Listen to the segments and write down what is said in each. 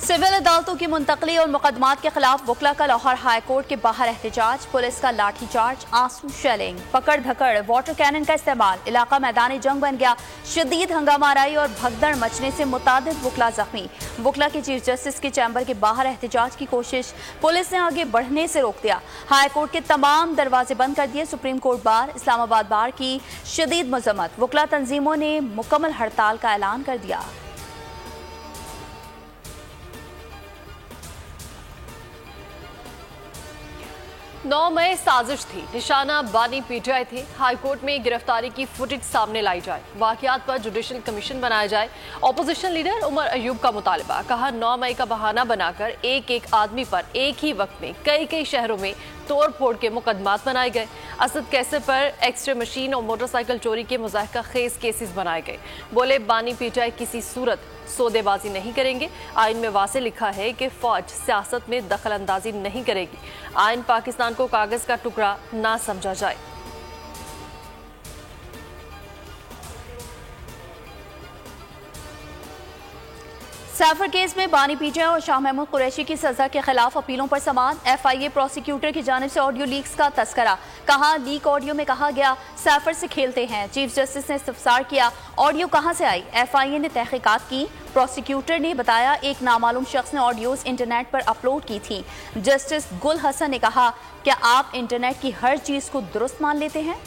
Civil अदालतों की मुंतकली और मुकदमात के खिलाफ वकला का लाहौर हाई कोर्ट के बाहर एहतजाज, पुलिस का लाठीचार्ज, आंसू शेलिंग, पकड़ धकड़, वाटर कैनन का इस्तेमाल, इलाका मैदानी जंग बन गया। शदीद हंगामाराई और भगदड़ मचने से मुतादिद वकला जख्मी। वकला के चीफ जस्टिस के चैम्बर के बाहर एहतजाज की कोशिश, पुलिस ने आगे बढ़ने से रोक दिया। हाई कोर्ट के तमाम दरवाजे बंद कर दिए। सुप्रीम कोर्ट बार, इस्लामाबाद बार की शदीद मजम्मत, वकला तंजीमों ने मुकम्मल हड़ताल का ऐलान कर दिया। 9 मई साजिश थी, निशाना बानी पीटीआई थे। हाईकोर्ट में गिरफ्तारी की फुटेज सामने लाई जाए, वाकयात पर जुडिशल कमीशन बनाया जाए। ऑपोजिशन लीडर उमर अयूब का मुतालबा, कहा 9 मई का बहाना बनाकर एक एक आदमी पर एक ही वक्त में कई शहरों में तोड़ फोड़ के मुकदमात बनाए गए। असद कैसे पर एक्सरे मशीन और मोटरसाइकिल चोरी के मुज़ाहिका खेज केसेस बनाए गए। बोले बानी पीटीआई किसी सूरत सौदेबाजी नहीं करेंगे। आइन में वासे लिखा है कि फौज सियासत में दखल अंदाजी नहीं करेगी। आइन पाकिस्तान को कागज का टुकड़ा ना समझा जाए। सैफर केस में बानी पीटीआई और शाह महमूद कुरैशी की सजा के खिलाफ अपीलों पर समाअत। FIA प्रोसिक्यूटर की जानिब से ऑडियो लीक्स का तस्करा, कहा लीक ऑडियो में कहा गया सैफर से खेलते हैं। चीफ जस्टिस ने इस्तफसार किया, ऑडियो कहां से आई। FIA ने तहकीकात की। प्रोसिक्यूटर ने बताया एक नामालूम शख्स ने ऑडियोज इंटरनेट पर अपलोड की थी। जस्टिस गुल हसन ने कहा, क्या आप इंटरनेट की हर चीज को दुरुस्त मान लेते हैं।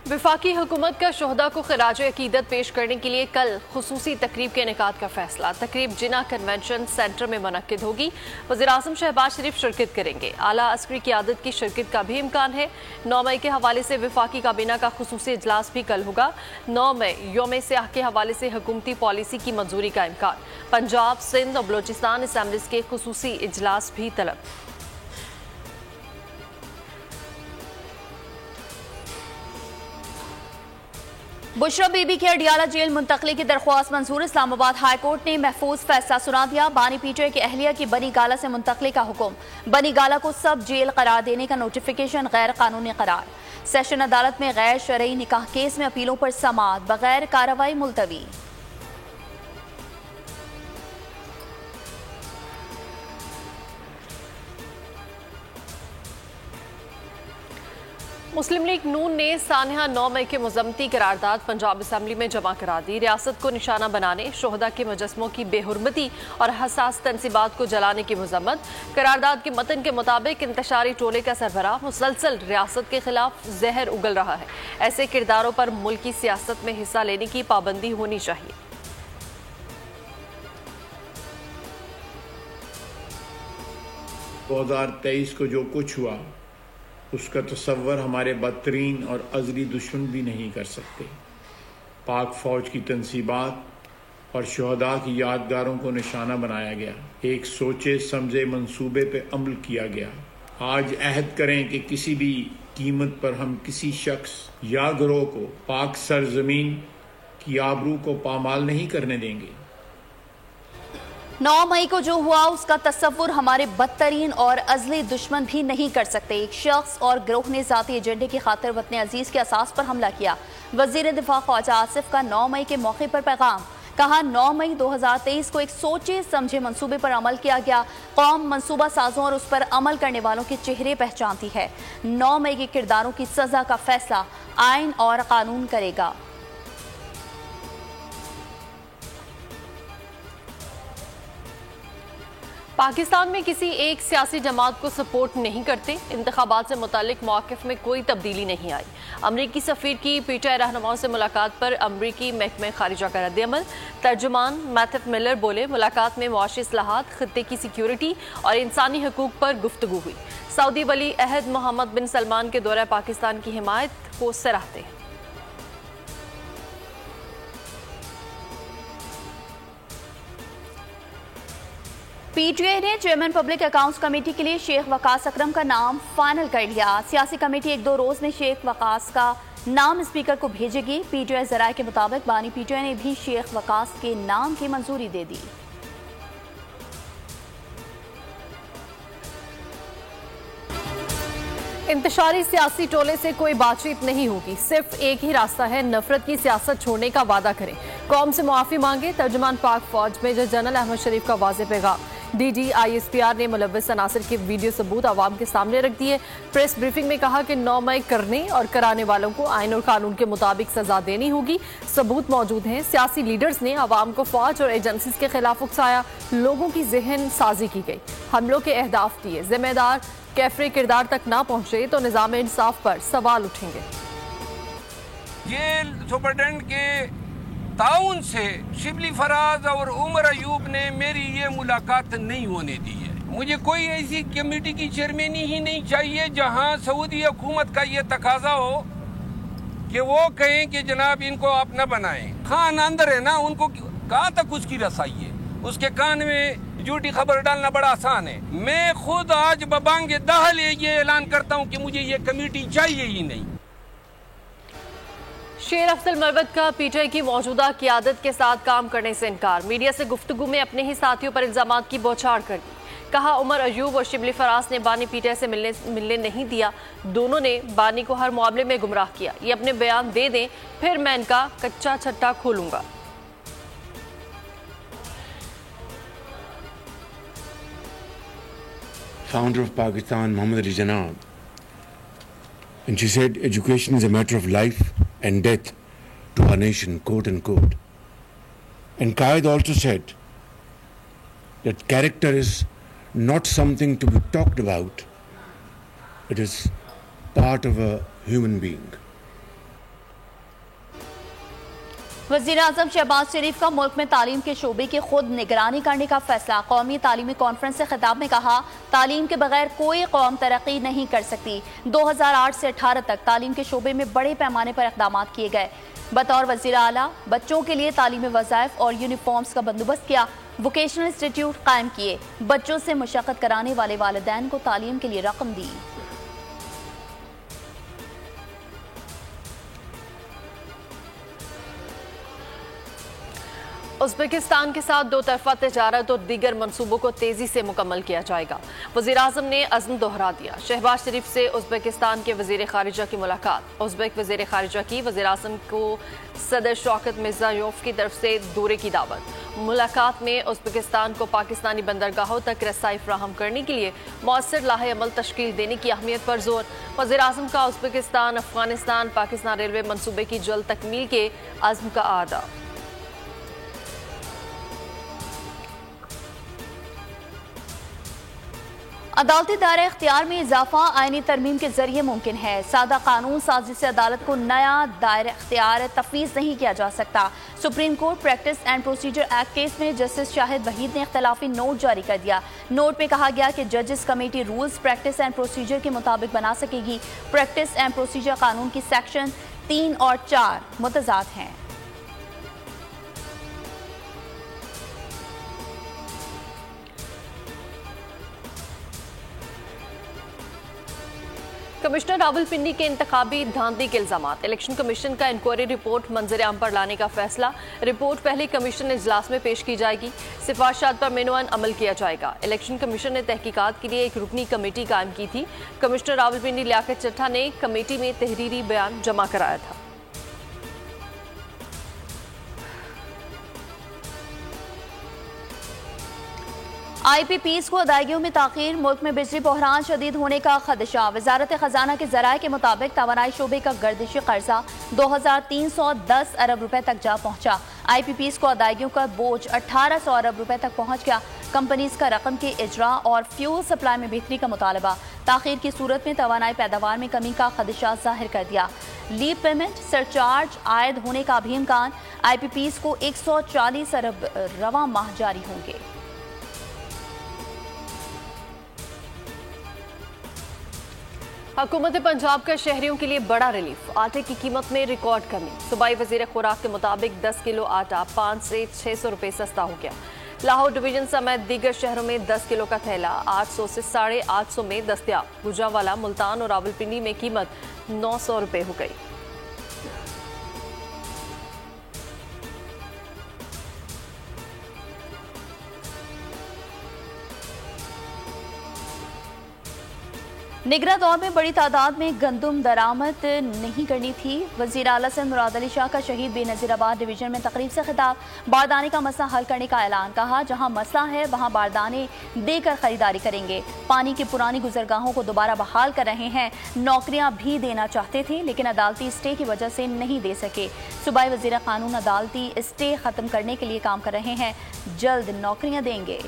वफाकी हुकूमत का शोहदा को खिराज अकीदत पेश करने के लिए कल खुसूसी तकरीब के इनेकाद का फैसला। तकरीब जिना कन्वेंशन सेंटर में मुनक्किद होगी। वज़ीर-ए-आज़म शहबाज शरीफ शिरकत करेंगे। आला अस्करी क़यादत की शिरकत का भी इम्कान है। 9 मई के हवाले से वफाकी काबीना का खुसूसी इजलास भी कल होगा। 9 मई यौम सियाह के हवाले से हुकूमती पॉलिसी की मंजूरी का इम्कान। पंजाब, सिंध और बलोचिस्तान असम्बलीज के खुसूसी इजलास भी तलब। बुशरा बीबी की अडियाला जेल मुंतकली की दरख्वास्त मंजूर। इस्लामाबाद हाई कोर्ट ने महफूज फैसला सुना दिया। बानी पीटीआई की अहलिया की बनी गाला से मुंतकली का हुक्म। बनी गाला को सब जेल करार देने का नोटिफिकेशन गैर कानूनी करार। सेशन अदालत में गैर शरई निकाह केस में अपीलों पर समाअत, बगैर कार्रवाई मुलतवी। मुस्लिम लीग नून ने सानहा 9 मई के मुज़म्मती करारदाद पंजाब असम्बली में जमा करा दी। रियासत को निशाना बनाने, शोहदा के मुजस्मों की बेहुरमती और हसास तनसीबात को जलाने की मजम्मत। करारदाद के मतन के मुताबिक इंतशारी टोले का सरबराह मुसलसल रियासत के खिलाफ जहर उगल रहा है। ऐसे किरदारों पर मुल्की सियासत में हिस्सा लेने की पाबंदी होनी चाहिए। दो 2023 को जो कुछ हुआ उसका तसव्वुर हमारे बदतरीन और अज़ली दुश्मन भी नहीं कर सकते। पाक फ़ौज की तनसीबात और शहदा की यादगारों को निशाना बनाया गया। एक सोचे समझे मंसूबे पे अमल किया गया। आज अहद करें कि किसी भी कीमत पर हम किसी शख्स या गिरोह को पाक सरजमीन की आबरू को पामाल नहीं करने देंगे। 9 मई को जो हुआ उसका तस्वुर हमारे बदतरीन और अज़ली दुश्मन भी नहीं कर सकते। एक शख्स और गिरोह ने ज़ाती एजेंडे की खातिर वतन अजीज के असास पर हमला किया। वज़ीर दिफा ख्वाजा आसिफ का 9 मई के मौके पर पैगाम, कहा 9 मई 2023 को एक सोचे समझे मंसूबे पर अमल किया गया। कौम मंसूबा साजों और उस पर अमल करने वालों के चेहरे पहचानती है। 9 मई के किरदारों की सजा का फैसला आइन और कानून करेगा। पाकिस्तान में किसी एक सियासी जमात को सपोर्ट नहीं करते। इंतखाबात से मुतालिक मौक़िफ़ में कोई तब्दीली नहीं आई। अमरीकी सफ़ीर की पीटीआई रहनुमाओं से मुलाकात पर अमरीकी महकमे खारिजा का रद्द-ए-अमल। तर्जुमान मैथ्यू मिलर बोले, मुलाकात में मुआशी इस्लाहात, खित्ते की सिक्योरिटी और इंसानी हकूक़ पर गुफ्तगू हुई। सऊदी वली अहद मोहम्मद बिन सलमान के दौरे पाकिस्तान की हिमायत को सराहते हैं। पीटीआई ने चेयरमैन पब्लिक अकाउंट्स कमेटी के लिए शेख वकास अकरम का नाम फाइनल कर लिया। सियासी कमेटी 1-2 रोज में शेख वकास का नाम स्पीकर को भेजेगी। पीटीआई जराये के मुताबिक बानी पीटीआई ने भी शेख वकास के नाम की मंजूरी दे दी। इंतशारी सियासी टोले से कोई बातचीत नहीं होगी, सिर्फ एक ही रास्ता है, नफरत की सियासत छोड़ने का वादा करें, कौम से मुआफी मांगे। तर्जुमान पाक फौज मेजर जनरल अहमद शरीफ का वाज़ेह पैगाम। DGISPR ने मुलव्वस अनासर के वीडियो सबूत आवाम के सामने रख दिए। प्रेस ब्रीफिंग में कहा कि 9 मई करने और कराने वालों को आइन और कानून के मुताबिक सजा देनी होगी। सबूत मौजूद हैं। सियासी लीडर्स ने आवाम को फौज और एजेंसीज के खिलाफ उकसाया, लोगों की जहन साजी की गई, हमलों के अहदाफ दिए। जिम्मेदार कैफरे किरदार तक ना पहुंचे तो निजाम इंसाफ पर सवाल उठेंगे। जेल सुपरटेंडेंट के ताउन से शिबली फराज और उमर अयूब ने मेरी ये मुलाकात नहीं होने दी है। मुझे कोई ऐसी कमेटी की चेयरमैनी ही नहीं चाहिए जहां सऊदी हुकूमत का ये तकाजा हो कि वो कहें कि जनाब इनको आप न बनाएं। खान अंदर है ना, उनको कहाँ तक उसकी रसाई है, उसके कान में झूठी खबर डालना बड़ा आसान है। मैं खुद आज बबांगे दहल ये ऐलान करता हूँ कि मुझे ये कमेटी चाहिए ही नहीं। शेर अफजल मरवत का PTI की मौजूदा क़ियादत के साथ काम करने से इनकार। मीडिया से गुफ्तगू में अपने ही साथियों पर इल्जामात की बौछार कर दी। कहा उमर अयूब और शिबली फराज ने बानी PTI से मिलने नहीं दिया, दोनों ने बानी को हर मामले में गुमराह किया। ये अपने बयान दे दें, फिर मैं इनका कच्चा छट्टा खोलूंगा। Founder of Pakistan, Muhammad Ali Jinnah, and she said education is a matter of life and death to our nation, quote unquote. And Qaid also said that character is not something to be talked about, it is part of a human being. वज़ीर आज़म शहबाज शरीफ का मुल्क में तालीम के शोबे की खुद निगरानी करने का फैसला। कौमी तालीमी कॉन्फ्रेंस से खिताब में कहा, तालीम के बगैर कोई कौम तरक्की नहीं कर सकती। 2008 से 18 तक तालीम के शोबे में बड़े पैमाने पर इक़दाम किए गए। बतौर वज़ीर आला बच्चों के लिए तालीमी वज़ाइफ और यूनिफॉर्म्स का बंदोबस्त किया, वोकेशनल इंस्टीट्यूट कायम किए, बच्चों से मशक्क़त कराने वाले वालिदैन को तालीम के लिए रकम दी। उज़्बेकिस्तान के साथ दो तरफा तजारत और दीगर मनसूबों को तेजी से मुकम्मल किया जाएगा। वज़ीर आज़म ने अज़्म दोहरा दिया। शहबाज शरीफ से उज़्बेकिस्तान के वज़ीर ख़ारिजा की मुलाकात। उज़्बेक वज़ीर ख़ारिजा की वज़ीर आज़म को सदर शौकत मिर्ज़ायोफ की तरफ से दौरे की दावत। मुलाकात में उज़्बेकिस्तान को पाकिस्तानी बंदरगाहों तक रसाई फ्राहम करने के लिए मौसर लाहे अमल तश्कील देने की अहमियत पर जोर। वज़ीर आज़म का उज़्बेकिस्तान अफ़गानिस्तान पाकिस्तान रेलवे मनसूबे की जल्द तकमील के अज़्म का आदा। अदालती दायरा इख्तियार में इजाफा आईनी तरमीम के जरिए मुमकिन है। सादा कानून साजी से अदालत को नया दायरा इख्तियार तफवीज़ नहीं किया जा सकता। Supreme court practice and procedure act case में जस्टिस शाहिद वहीद ने इख्तलाफी नोट जारी कर दिया। नोट में कहा गया कि जजेस committee rules practice and procedure के मुताबिक बना सकेगी। प्रैक्टिस एंड प्रोसीजर कानून की सेक्शन 3 और 4 मुतजाद हैं। कमिश्नर रावलपिंडी के इंतखाबी धांधली के इल्जामात। इलेक्शन कमीशन का इंक्वायरी रिपोर्ट मंजर आम पर लाने का फैसला। रिपोर्ट पहले कमीशन इजलास में पेश की जाएगी। सिफारिशात पर मेनुआन अमल किया जाएगा। इलेक्शन कमीशन ने तहकीकात के लिए एक रुकनी कमेटी कायम की थी। कमिश्नर रावलपिंडी लियाकत चट्टा ने कमेटी में तहरीरी बयान जमा कराया था। IPPs को अदायगियों में ताखीर। मुल्क में बिजली बहरान शदीद होने का खदशा। वजारत खजाना के जराये के मुताबिक तवानाई शोबे का गर्दिशी कर्जा 2310 अरब रुपए तक जा पहुंचा। IPPs को अदायगियों का बोझ 1800 अरब रुपए तक पहुंच गया। कंपनीज का रकम के इजरा और फ्यूल सप्लाई में बेहतरी का मुतालबा। ताखीर की सूरत में तवानाई पैदावार में कमी का खदशा जाहिर कर दिया। लीव पेमेंट सरचार्ज आयद होने का भी इम्कान। IPPs को 140 अरब रवा माह जारी होंगे। हुकूमत पंजाब का शहरियों के लिए बड़ा रिलीफ। आटे की कीमत में रिकॉर्ड कमी। सूबाई वजीर खुराक के मुताबिक 10 किलो आटा 5 से 600 रुपये सस्ता हो गया। लाहौर डिवीजन समेत दीगर शहरों में 10 किलो का थैला 800 से 850 में दस्तियाब। गुजरांवाला, मुल्तान और रावलपिंडी में कीमत 900 रुपये हो गई। निगरां दौर में बड़ी तादाद में गंदम दरामद नहीं करनी थी। वजीर आला सिंध मुराद अली शाह का शहीद बेनजीराबाद डिवीजन में तकरीब से खिताब। बारदाने का मसला हल करने का ऐलान। कहा, जहां मसला है वहां बारदाने देकर खरीदारी करेंगे। पानी की पुरानी गुजरगाहों को दोबारा बहाल कर रहे हैं। नौकरियां भी देना चाहते थे लेकिन अदालती स्टे की वजह से नहीं दे सके। सूबाई वजीर कानून अदालती स्टे खत्म करने के लिए काम कर रहे हैं। जल्द नौकरियां देंगे।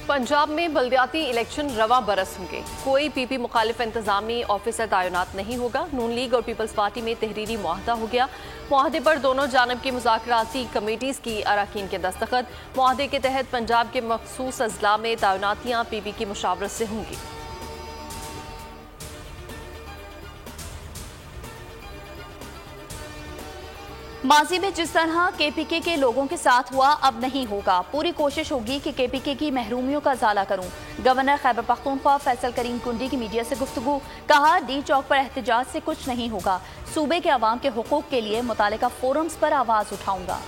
पंजाब में बल्दियाती इलेक्शन रवा बरस होंगे। कोई पीपी मुखालिफ इंतजामी ऑफिसर तैनात नहीं होगा। नून लीग और पीपल्स पार्टी में तहरीरी मुआहदा हो गया। मुआहदे पर दोनों जानब की मुज़ाकराती कमेटीज की अरकान के दस्तखत। मुआहदे के तहत पंजाब के मखसूस अजला में तैनातियां पीपी की मुशावरत से होंगी। माजी में जिस तरह केपीके के लोगों के साथ हुआ अब नहीं होगा। पूरी कोशिश होगी कि केपीके की महरूमियों का इजाला करूं। गवर्नर खैबर पख्तूनख्वा फैसल करीम कुंडी की मीडिया से गुफ्तगू। कहा, डी चौक पर एहतजाज से कुछ नहीं होगा। सूबे के अवाम के हुकूक के लिए मुतालिका फोरम्स पर आवाज उठाऊंगा।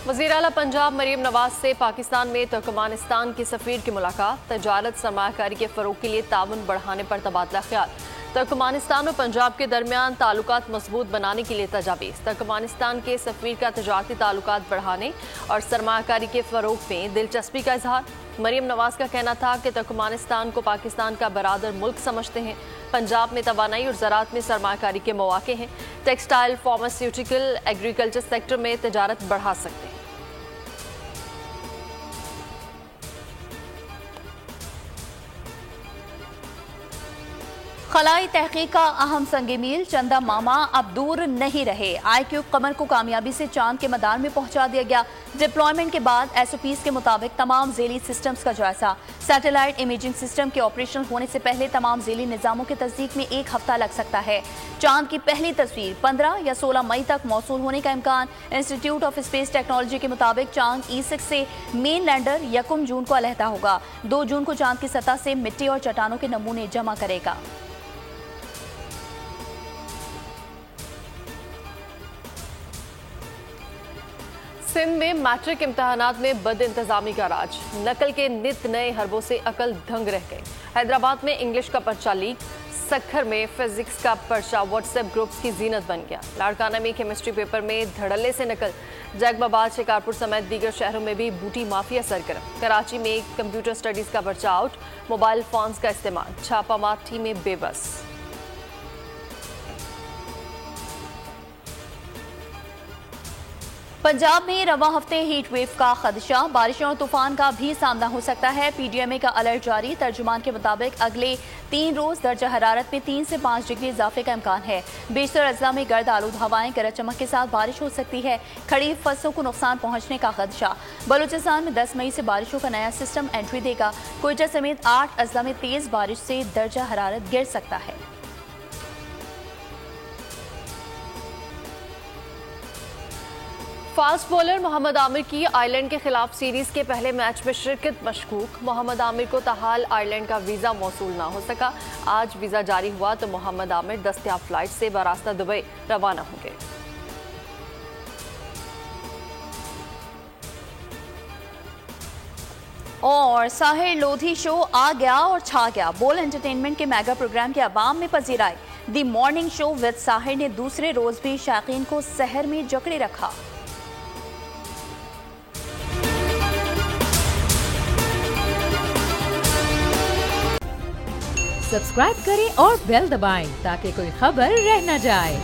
वज़ीर आला पंजाब मरीम नवाज से पाकिस्तान में तुर्कमानिस्तान के सफीर की मुलाकात। तजारत सरमायाकारी के फरोग के लिए ताउन बढ़ाने पर तबादला ख्याल। तुर्कमानिस्तान और पंजाब के दरमियान ताल्लुकात मजबूत बनाने के लिए तजावीज़। तुर्कमानिस्तान के सफीर का तजारती ताल्लुकात बढ़ाने और सरमायाकारी के फरोग में दिलचस्पी का इजहार। मरीम नवाज का कहना था कि तुर्कमानिस्तान को पाकिस्तान का बरादर मुल्क समझते हैं। पंजाब में तवानाई और ज़राअत में सरमायाकारी के मौके हैं। टेक्सटाइल, फार्मास्यूटिकल, एग्रीकल्चर सेक्टर में तजारत बढ़ा सकते हैं। खलाई तहकीक का अहम संग मील चंदा मामा अब दूर नहीं रहे। आईक्यूब कमर को कामयाबी से चांद के मदार में पहुंचा दिया गया। डिप्लॉयमेंट के बाद एसओपीज के मुताबिक तमाम झेली सिस्टम्स का जायजा। सैटेलाइट इमेजिंग सिस्टम के ऑपरेशनल होने से पहले तमाम झेली निजामों की तस्दीक में 1 हफ्ता लग सकता है। चांद की पहली तस्वीर 15 या 16 मई तक मौसूल होने का इम्कान। इंस्टीट्यूट ऑफ स्पेस टेक्नोलॉजी के मुताबिक चांद E6 से मेन लैंडर 1 जून को अलहदा होगा। 2 जून को चांद की सतह से मिट्टी और चट्टानों के नमूने जमा करेगा। सिंध में मैट्रिक इम्तहानात में बद इंतजामी का राज। नकल के नित नए हरबों से अकल दंग रह गई। हैदराबाद में इंग्लिश का पर्चा लीक। सक्खर में फिजिक्स का पर्चा व्हाट्सएप ग्रुप्स की जीनत बन गया। लाड़काना में केमिस्ट्री पेपर में धड़ल्ले से नकल। जैकबाबाद, शिकारपुर समेत दीगर शहरों में भी बूटी माफिया सरगर्म। कराची में कंप्यूटर स्टडीज का पर्चा आउट। मोबाइल फोन्स का इस्तेमाल। छापामार में बेबस। पंजाब में रवा हफ्ते हीट वेव का खदशा। बारिशों और तूफान का भी सामना हो सकता है। PDMA का अलर्ट जारी। तर्जुमान के मुताबिक अगले 3 रोज दर्जा हरारत में 3 से 5 डिग्री इजाफे का इम्कान है। बेशतर अजला में गर्द आलूद हवाएं, गरज चमक के साथ बारिश हो सकती है। खरीफ फसलों को नुकसान पहुंचने का खदशा। बलूचिस्तान में 10 मई से बारिशों का नया सिस्टम एंट्री देगा। क्वेटा समेत 8 अजला में तेज बारिश से दर्जा हरारत गिर सकता है। फास्ट बॉलर मोहम्मद आमिर की आयरलैंड के खिलाफ सीरीज के पहले मैच में शिरकत मशकूक। मोहम्मद आमिर को ताहाल आयरलैंड का वीजा मौसूल ना हो सका। आज वीजा जारी हुआ तो मोहम्मद आमिर दस्तयाब फ्लाइट से बरास्ता दुबई रवाना होंगे। और साहिर लोधी शो आ गया और छा गया। बोल एंटरटेनमेंट के मेगा प्रोग्राम के अवाम में पजीराई। दी मॉर्निंग शो विद साहिर ने दूसरे रोज भी शायकीन को सहर में जकड़े रखा। सब्सक्राइब करें और बेल दबाएं ताकि कोई खबर रह न जाए।